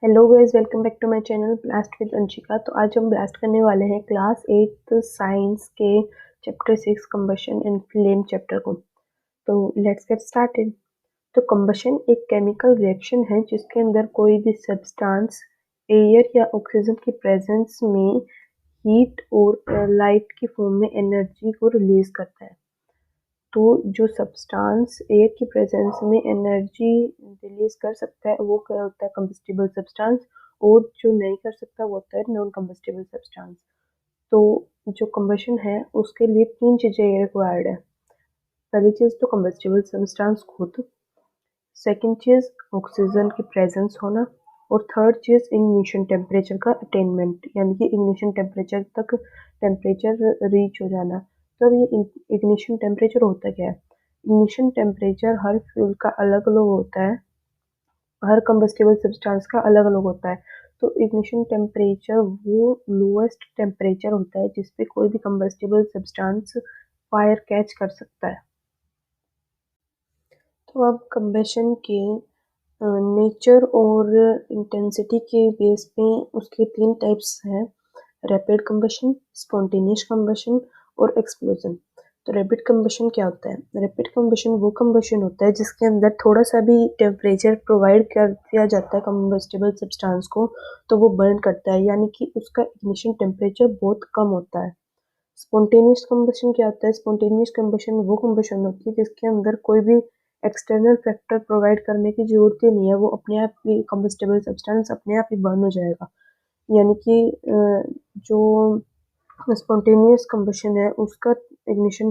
Hello guys, welcome back to my channel blast with Anshika. तो आज हम ब्लास्ट करने वाले हैं क्लास 8 साइंस के chapter 6 combustion and flame chapter को। तो लेट्स गेट स्टार्टेड। तो कंबशन एक केमिकल रिएक्शन है जिसके अंदर कोई भी सब्सटेंस एयर या ऑक्सीजन की प्रेजेंस में हीट और लाइट की फॉर्म में एनर्जी को रिलीज करता है। तो जो सब्सटेंस एयर की प्रेजेंस में एनर्जी रिलीज कर सकता है वो क्या होता है, कंबस्टिबल सब्सटेंस। और जो नहीं कर सकता वो होता है नॉन कंबस्टिबल सब्सटेंस। तो जो कंबशन है उसके लिए तीन चीजें रिक्वायर्ड है। पहली चीज तो कंबस्टिबल सब्सटेंस खुद, सेकंड चीज ऑक्सीजन की प्रेजेंस होना, और थर्ड चीज इग्निशन टेम्परेचर का अटेनमेंट, यानी कि इग्निशन टेम्परेचर तक टेम्परेचर रीच हो जाना। तो अब ये इग्निशन टेम्परेचर होता क्या है? इग्निशन टेम्परेचर हर फ्यूल का अलग अलग होता है, हर कंबस्टिबल सब्सटेंस का अलग अलग होता है। तो इग्निशन टेम्परेचर वो लोएस्ट टेम्परेचर होता है जिसपे कोई भी कंबस्टिबल सब्सटेंस फायर कैच कर सकता है। तो अब कंबशन के नेचर और इंटेंसिटी के बेस पे उसके तीन टाइप्स हैं: रैपिड कंबशन, स्पॉन्टेनियस कंबशन और एक्सप्लोजन। तो रैपिड कंबशन क्या होता है? रैपिड कंबशन वो कंबशन होता है जिसके अंदर थोड़ा सा भी टेम्परेचर प्रोवाइड कर दिया जाता है कंबस्टिबल सब्सटेंस को तो वो बर्न करता है, यानी कि उसका इग्निशन टेम्परेचर बहुत कम होता है। स्पॉन्टेनियस कंबशन क्या होता है? स्पॉन्टेनियस कंबशन वो कंबशन होती है जिसके अंदर कोई भी एक्सटर्नल फैक्टर प्रोवाइड करने की जरूरत ही नहीं है, वो अपने आप ही कंबस्टिबल सब्सटेंस अपने आप ही बर्न हो जाएगा। यानी कि जो स्पॉन्टेनियस कंबशन है उसका इग्निशन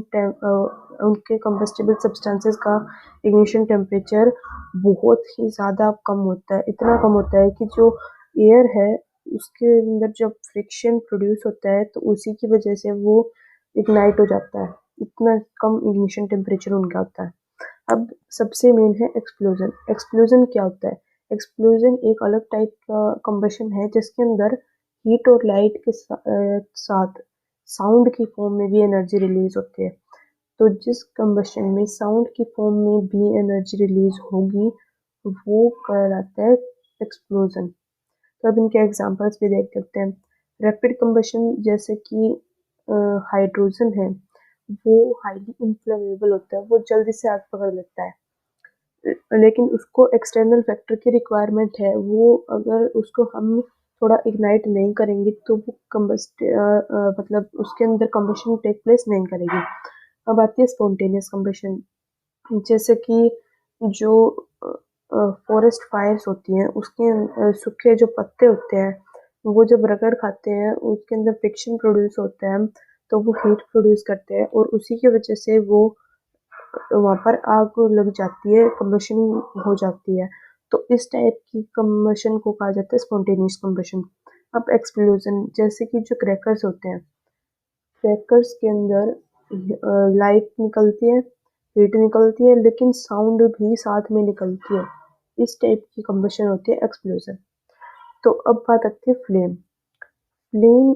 उनके कंबस्टिबल सब्सटेंसेस का इग्निशन टेम्परेचर बहुत ही ज़्यादा कम होता है। इतना कम होता है कि जो एयर है उसके अंदर जब फ्रिक्शन प्रोड्यूस होता है तो उसी की वजह से वो इग्नाइट हो जाता है। इतना कम इग्निशन टेम्परेचर उनका होता है। अब सबसे मेन है एक्सप्लोजन। एक्सप्लोजन क्या होता है? एक्सप्लोजन एक अलग टाइप का कंबशन है जिसके अंदर हीट और लाइट के साथ साउंड की फॉर्म में भी एनर्जी रिलीज होती है। तो जिस कंबशन में साउंड की फॉर्म में भी एनर्जी रिलीज होगी वो कहलाता है एक्सप्लोजन। तो अब इनके एग्जांपल्स भी देख सकते हैं। रैपिड कंबशन जैसे कि हाइड्रोजन है, वो हाईली इन्फ्लेमेबल होता है, वो जल्दी से आग पकड़ लेता है। लेकिन उसको एक्सटर्नल फैक्टर की रिक्वायरमेंट है, वो अगर उसको हम थोड़ा इग्नाइट नहीं करेंगे तो वो कंबस्ट मतलब उसके अंदर कंबशन टेक प्लेस नहीं करेगी। अब आती है स्पॉन्टेनियस कंबशन। जैसे कि जो फॉरेस्ट फायर्स होती हैं उसके सूखे जो पत्ते होते हैं वो जब रगड़ खाते हैं उसके अंदर फ्रिक्शन प्रोड्यूस होता है, तो वो हीट प्रोड्यूस करते हैं और उसी की वजह से वो वहाँ पर आग लग जाती है, कंबशन हो जाती है। तो इस टाइप की कंबशन को कहा जाता है स्पॉन्टेनियस कंबशन। अब एक्सप्लोजन जैसे कि जो क्रैकर्स होते हैं, क्रैकर्स के अंदर लाइट निकलती है, हीट निकलती है, लेकिन साउंड भी साथ में निकलती है। इस टाइप की कंबशन होती है एक्सप्लोजन। तो अब बात आती है फ्लेम। फ्लेम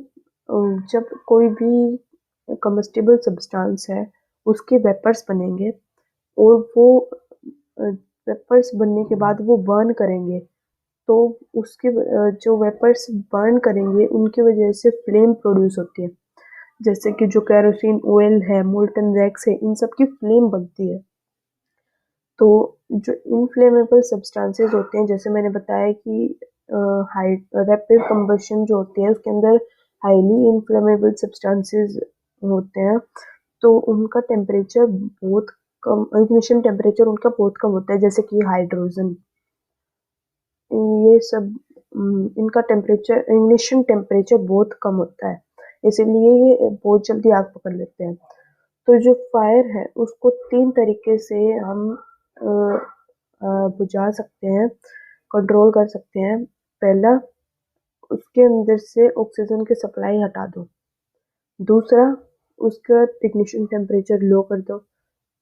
जब कोई भी कम्बस्टिबल सब्सटेंस है उसके वेपर्स बनेंगे और वो वेपर्स बनने के बाद वो बर्न करेंगे, तो उसके जो वेपर्स बर्न करेंगे उनकी वजह से फ्लेम प्रोड्यूस होती है। जैसे कि जो केरोसिन ऑयल है, मोल्टन वैक्स है, इन सब की फ्लेम बनती है। तो जो इनफ्लेमेबल सब्सटेंसेस होते हैं, जैसे मैंने बताया कि रैपिड कंबशन जो होती है उसके अंदर हाईली इनफ्लेमेबल सब्सटेंसेस होते हैं, तो उनका टेम्परेचर बहुत कम, इग्निशन टेम्परेचर उनका बहुत कम होता है। जैसे कि हाइड्रोजन, ये सब इनका टेम्परेचर, इग्निशन टेम्परेचर बहुत कम होता है, इसीलिए ये बहुत जल्दी आग पकड़ लेते हैं। तो जो फायर है उसको तीन तरीके से हम बुझा सकते हैं, कंट्रोल कर सकते हैं। पहला, उसके अंदर से ऑक्सीजन की सप्लाई हटा दो। दूसरा, उसका इग्निशन टेम्परेचर लो कर दो।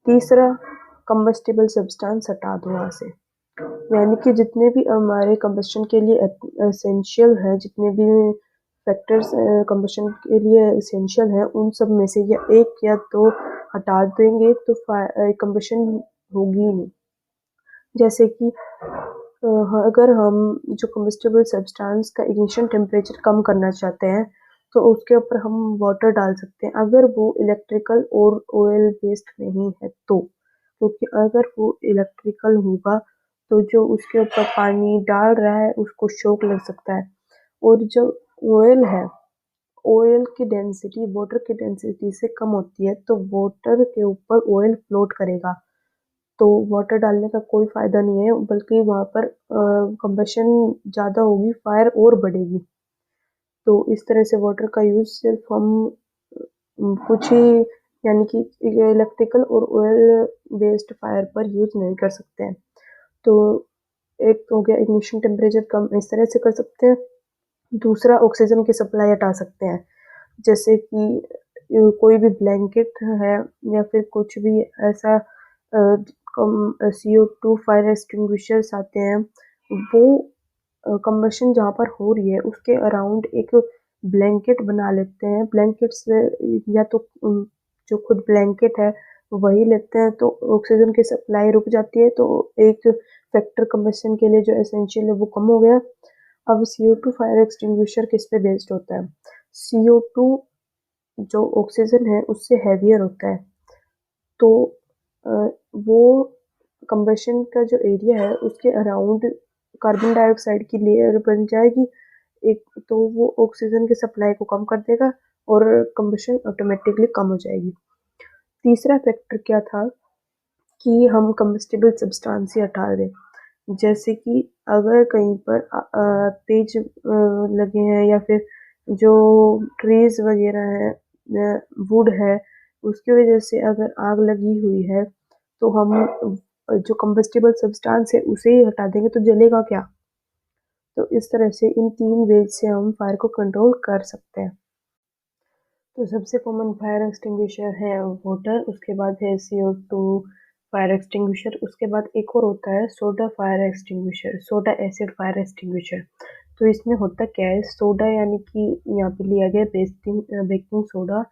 तीसरा, कंबस्टिबल सब्सटेंस हटा दो वहाँ से। यानी कि जितने भी हमारे कंबस्शन के लिए एसेंशियल है, जितने भी फैक्टर्स कंबस्शन के लिए एसेंशियल हैं, उन सब में से या एक या दो हटा देंगे तो कंबस्शन होगी ही नहीं। जैसे कि हाँ, अगर हम जो कम्बस्टिबल सब्सटेंस का इग्निशन टेम्परेचर कम करना चाहते हैं तो उसके ऊपर हम वाटर डाल सकते हैं, अगर वो इलेक्ट्रिकल और ऑयल बेस्ड नहीं है तो, क्योंकि अगर वो इलेक्ट्रिकल होगा तो जो उसके ऊपर पानी डाल रहा है उसको शॉक लग सकता है। और जो ऑयल है, ऑयल की डेंसिटी वाटर की डेंसिटी से कम होती है तो वाटर के ऊपर ऑयल फ्लोट करेगा, तो वाटर डालने का कोई फ़ायदा नहीं है, बल्कि वहाँ पर कंबशन ज़्यादा होगी, फायर और बढ़ेगी। तो इस तरह से वाटर का यूज़ सिर्फ हम कुछ ही, यानी कि इलेक्ट्रिकल और ऑयल बेस्ड फायर पर यूज़ नहीं कर सकते हैं। तो एक तो हो गया इग्निशन टेम्परेचर कम इस तरह से कर सकते हैं। दूसरा, ऑक्सीजन की सप्लाई हटा सकते हैं, जैसे कि कोई भी ब्लैंकेट है या फिर कुछ भी ऐसा CO2 फायर एक्सटिंग्विशर्स आते हैं, वो कंबशन जहाँ पर हो रही है उसके अराउंड एक ब्लैंकेट बना लेते हैं। ब्लैंकेट से या तो जो खुद ब्लैंकेट है वही लेते हैं तो ऑक्सीजन की सप्लाई रुक जाती है, तो एक फैक्टर कंबशन के लिए जो एसेंशियल है वो कम हो गया। अब CO2 फायर एक्सटिंग्विशर किस पे बेस्ड होता है? CO2 जो ऑक्सीजन है उससे हैवियर होता है, तो अ, वो कंबशन का जो एरिया है उसके अराउंड कार्बन डाइऑक्साइड की लेयर बन जाएगी एक, तो वो ऑक्सीजन की सप्लाई को कम कर देगा और कंबशन ऑटोमेटिकली कम हो जाएगी। तीसरा फैक्टर क्या था कि हम कंबस्टिबल सब्सटेंस ही हटा दें, जैसे कि अगर कहीं पर पेज लगे हैं या फिर जो ट्रीज वगैरह हैं, वुड है, उसकी वजह से अगर आग लगी हुई है तो हम जो कंबस्टिबल सब्सटेंस है उसे ही हटा देंगे तो जलेगा क्या? तो इस तरह से इन तीन वेज से हम फायर को कंट्रोल कर सकते हैं। तो सबसे कॉमन फायर एक्सटिंग्विशर है वाटर, उसके बाद है CO2 फायर एक्सटिंग्विशर, उसके बाद एक और होता है soda fire extinguisher, soda acid fire extinguisher. तो इसमें होता क्या है, सोडा यानी कि यहाँ पे लिया गया बेकिंग सोडा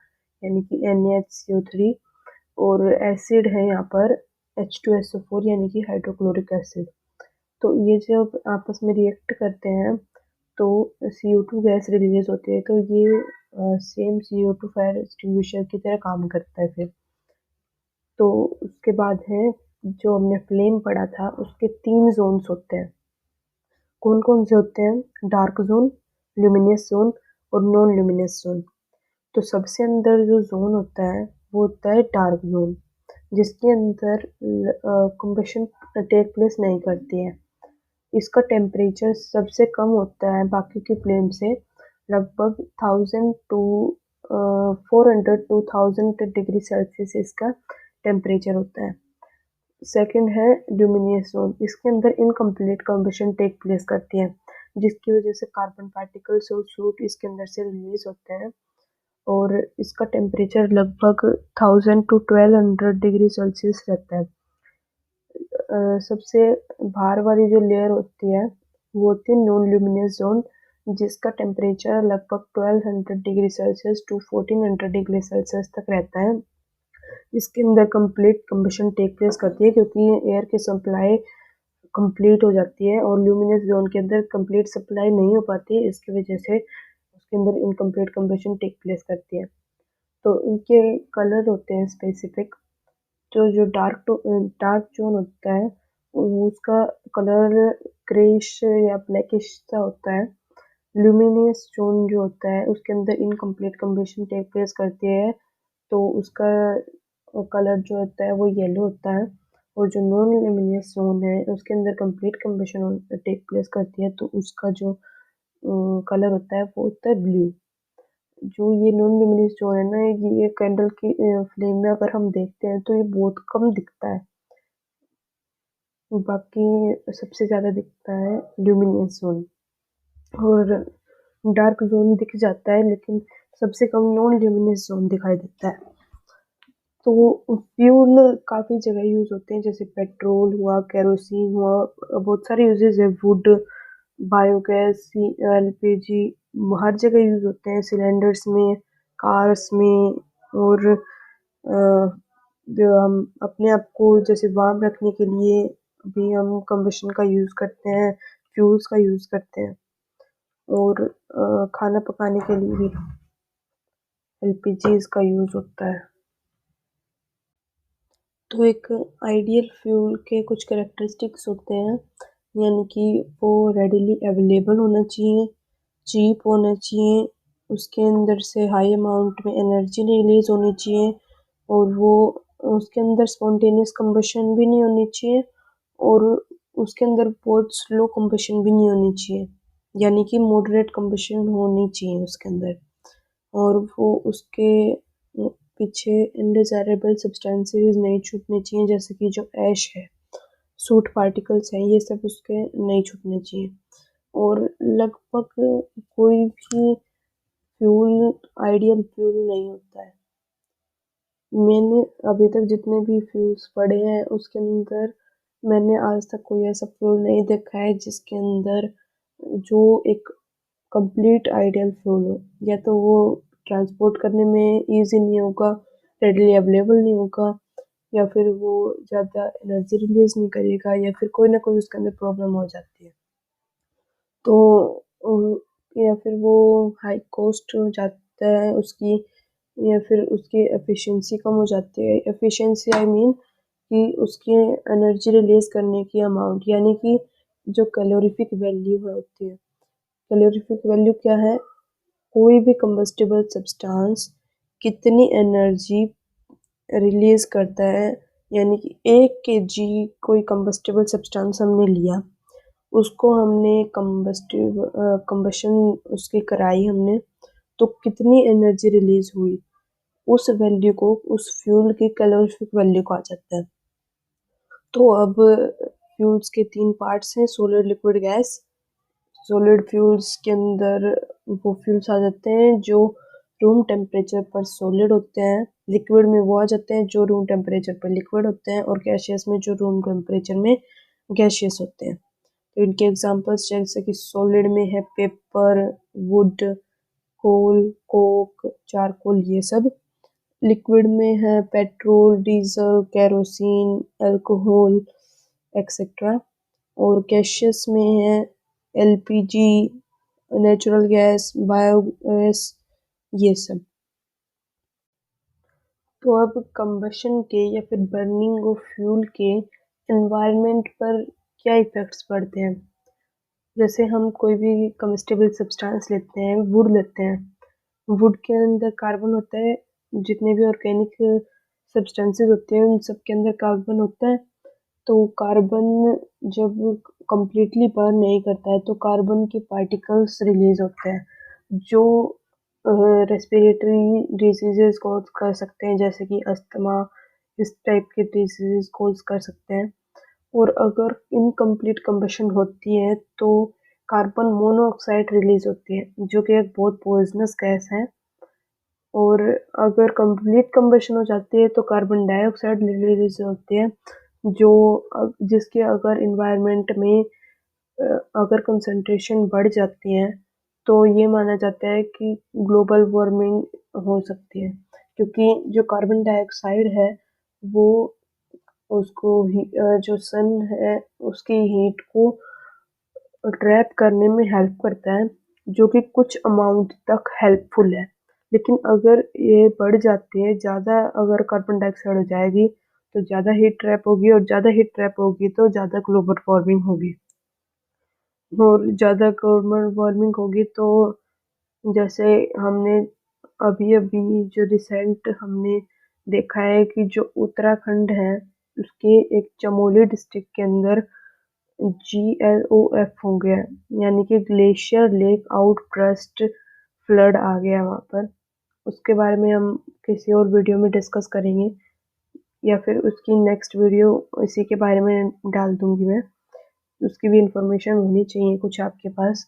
यानी कि NaHCO3, और एसिड है यहाँ पर H2SO4 यानी कि हाइड्रोक्लोरिक एसिड। तो ये जब आपस में रिएक्ट करते हैं तो CO2 गैस रिलीज होती है, तो ये सेम CO2 फायर एक्सटिंग्विशर की तरह काम करता है फिर। तो उसके बाद है, जो हमने फ्लेम पढ़ा था उसके 3 ज़ोन्स होते हैं। कौन-कौन से होते हैं? डार्क ज़ोन, ल्यूमिनस ज़ोन और नॉन ल्यूमिनस ज़ोन। तो सबसे अंदर जो ज़ोन होता है वो होता है डार्क ज़ोन, जिसके अंदर कंबशन टेक प्लेस नहीं करती है। इसका टेम्परेचर सबसे कम होता है बाकी की फ्लेम से, लगभग 1000 टू 400 टू 1000 डिग्री सेल्सियस इसका टेम्परेचर होता है। सेकंड है ल्यूमिनियस जोन, इसके अंदर इनकम्प्लीट कम्बशन टेक प्लेस करती है, जिसकी वजह से कार्बन पार्टिकल्स और सूट इसके अंदर से रिलीज होते हैं, और इसका टेम्परेचर लगभग 1000 टू 1200 डिग्री सेल्सियस रहता है। सबसे बाहर वाली जो लेयर होती है वो होती है नॉन ल्यूमिनस जोन, जिसका टेम्परेचर लगभग 1200 degree Celsius to 1400 degree Celsius तक रहता है। इसके अंदर कंप्लीट कम्बशन टेक प्लेस करती है, क्योंकि एयर की सप्लाई कंप्लीट हो जाती है और ल्यूमिनस जोन के अंदर कंप्लीट सप्लाई नहीं हो पाती, इसकी वजह से उसके अंदर इनकम्प्लीट कम्बशन टेक प्लेस करती है। तो इनके कलर होते हैं स्पेसिफिक, जो जो डार्क जोन होता है उसका कलर ग्रेइश या ब्लैकिश सा होता है। ल्यूमिनियस जोन जो होता है उसके अंदर इनकम्प्लीट कम्बशन टेक प्लेस करती है, तो उसका कलर जो होता है वो येलो होता है। और जो नॉन ल्यूमिनियस जोन है उसके अंदर कंप्लीट कम्बशन टेक प्लेस करती है, तो उसका जो कलर होता है वो होता है ब्लू। जो ये नॉन ल्यूमिनस जो है ना, ये कैंडल की फ्लेम में अगर हम देखते हैं तो ये बहुत कम दिखता है, बाकी सबसे ज़्यादा दिखता है ल्यूमिनस जोन, और डार्क जोन दिख जाता है लेकिन सबसे कम नॉन ल्यूमिनस जोन दिखाई देता है। तो फ्यूल काफ़ी जगह यूज़ होते हैं, जैसे पेट्रोल हुआ, केरोसिन हुआ, बहुत सारे यूजेस है, वुड, बायोगैस, LPG, हर जगह यूज़ होते हैं, सिलेंडर्स में, कार्स में, और जो हम अपने आप को जैसे वार्म रखने के लिए भी हम कम्बशन का यूज़ करते हैं, फ्यूल्स का यूज़ करते हैं। और खाना पकाने के लिए भी एलपीजीज का यूज़ होता है। तो एक आइडियल फ्यूल के कुछ कैरेक्टरिस्टिक्स होते हैं, यानी कि वो रेडिली अवेलेबल होना चाहिए, चीप होना चाहिए, उसके अंदर से हाई अमाउंट में एनर्जी रिलीज होनी चाहिए, और वो उसके अंदर स्पॉन्टेनियस कंबशन भी नहीं होनी चाहिए, और उसके अंदर बहुत स्लो कंबशन भी नहीं होनी चाहिए, यानी कि मॉडरेट कंबशन होनी चाहिए उसके अंदर। और वो उसके पीछे इनडिजायरेबल सब्सटेंसेस नहीं छूटने चाहिए, जैसे कि जो ऐश है, सूट पार्टिकल्स हैं, ये सब उसके नहीं छूटने चाहिए। और लगभग कोई भी फ्यूल आइडियल फ्यूल नहीं होता है। मैंने अभी तक जितने भी फ्यूल्स पढ़े हैं उसके अंदर मैंने आज तक कोई ऐसा फ्यूल नहीं देखा है जिसके अंदर जो एक कंप्लीट आइडियल फ्यूल हो। या तो वो ट्रांसपोर्ट करने में इजी नहीं होगा, रेडली अवेलेबल नहीं होगा, या फिर वो ज़्यादा एनर्जी रिलीज नहीं करेगा, या फिर कोई ना कोई उसके अंदर प्रॉब्लम हो जाती है। तो या फिर वो हाई कॉस्ट हो जाता है उसकी, या फिर उसकी एफिशिएंसी कम हो जाती है। एफिशिएंसी आई मीन कि उसकी एनर्जी रिलीज करने की अमाउंट, यानी कि जो कैलोरीफिक वैल्यू होती है। कैलोरीफिक वैल्यू क्या है? कोई भी कंबस्टिबल सब्सटेंस कितनी एनर्जी रिलीज करता है, यानी कि 1 kg कोई कंबस्टिबल सब्सटेंस हमने लिया, उसको हमने कंबशन उसकी कराई हमने, तो कितनी एनर्जी रिलीज हुई, उस वैल्यू को उस फ्यूल की कैलोरीफिक वैल्यू कहा जाता है। तो अब फ्यूल्स के 3 पार्ट्स हैं, solid, liquid, gas. Solid fuels के अंदर वो फ्यूल्स आ जाते हैं जो रूम टेम्परेचर पर सॉलिड होते हैं, लिक्विड में वो आ जाते हैं जो रूम टेम्परेचर पर लिक्विड होते हैं, और गैशियस में जो रूम टेम्परेचर में गैशियस होते हैं। तो इनके एग्जांपल्स जैसे कि सॉलिड में है paper, wood, coal, coke, charcoal, ये सब। लिक्विड में है petrol, diesel, kerosene, alcohol, etcetera. और गैशियस में है एलपीजी, नेचुरल गैस, बायोगैस, ये सब। तो अब कंबशन के या फिर बर्निंग ऑफ फ्यूल के एनवायरनमेंट पर क्या इफेक्ट्स पड़ते हैं? जैसे हम कोई भी कम्बस्टिबल सब्सटेंस लेते हैं, वुड लेते हैं, वुड के अंदर कार्बन होता है, जितने भी ऑर्गेनिक सब्सटेंसेस होते हैं उन सब के अंदर कार्बन होता है। तो कार्बन जब कंप्लीटली बर्न नहीं करता है तो कार्बन के पार्टिकल्स रिलीज होते हैं, जो रेस्पिरेटरी डिजीजेस कॉज कर सकते हैं, जैसे कि अस्थमा, इस टाइप के डिजीजेस कॉज कर सकते हैं। और अगर इनकम्प्लीट कंबशन होती है तो कार्बन मोनोऑक्साइड रिलीज होती है, जो कि एक बहुत पॉइजनस गैस है। और अगर कंप्लीट कंबशन हो जाती है तो कार्बन डाइऑक्साइड रिलीज होती है, जो जिसके अगर इन्वायरमेंट में अगर कंसंट्रेशन बढ़ जाती है तो ये माना जाता है कि ग्लोबल वार्मिंग हो सकती है, क्योंकि जो कार्बन डाइऑक्साइड है वो उसको जो सन है उसकी हीट को ट्रैप करने में हेल्प करता है, जो कि कुछ अमाउंट तक हेल्पफुल है। लेकिन अगर ये बढ़ जाती है, ज़्यादा अगर कार्बन डाइऑक्साइड हो जाएगी तो ज़्यादा हीट ट्रैप होगी, और ज़्यादा हीट ट्रैप होगी तो ज़्यादा ग्लोबल वार्मिंग होगी। और ज़्यादा ग्लोबल वार्मिंग होगी तो जैसे हमने अभी-अभी जो रिसेंट हमने देखा है कि जो उत्तराखंड है उसके एक चमोली डिस्ट्रिक्ट के अंदर GLOF हो गया, यानी कि ग्लेशियर लेक आउटबर्स्ट फ्लड आ गया वहाँ पर। उसके बारे में हम किसी और वीडियो में डिस्कस करेंगे, या फिर उसकी नेक्स्ट वीडियो इसी के बारे में डाल दूंगी मैं। उसकी भी इंफॉर्मेशन होनी चाहिए कुछ आपके पास।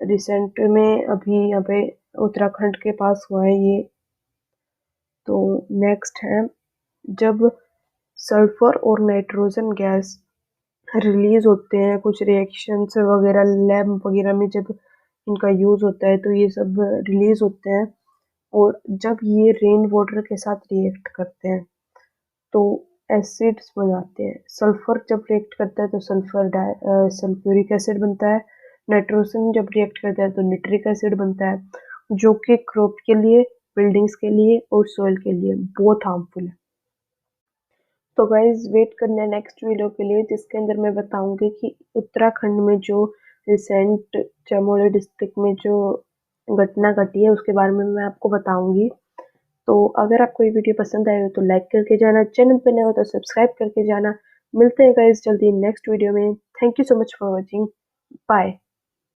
रिसेंट में अभी यहाँ पे उत्तराखंड के पास हुआ है ये। तो नेक्स्ट है, जब सल्फर और नाइट्रोजन गैस रिलीज होते हैं, कुछ रिएक्शंस वगैरह लैब वगैरह में जब इनका यूज होता है तो ये सब रिलीज होते हैं, और जब ये रेन वाटर के साथ रिएक्ट करते हैं तो एसिड्स बनाते हैं। सल्फर जब रिएक्ट करता है तो सल्फ्यूरिक एसिड बनता है। नाइट्रोजन जब रिएक्ट करता है तो निट्रिक एसिड बनता है, जो कि क्रॉप के लिए, बिल्डिंग्स के लिए और सॉइल के लिए बहुत हार्मफुल है। तो गाइज वेट करना है नेक्स्ट वीडियो के लिए, जिसके अंदर मैं बताऊंगी कि उत्तराखंड में जो रिसेंट चमोली डिस्ट्रिक्ट में जो घटना घटी है उसके बारे में मैं आपको बताऊंगी। तो अगर आपको ये वीडियो पसंद आए हो तो लाइक करके जाना, चैनल पे नए हो तो सब्सक्राइब करके जाना। मिलते हैं गाइज जल्दी नेक्स्ट वीडियो में। Thank you so much for watching. Bye.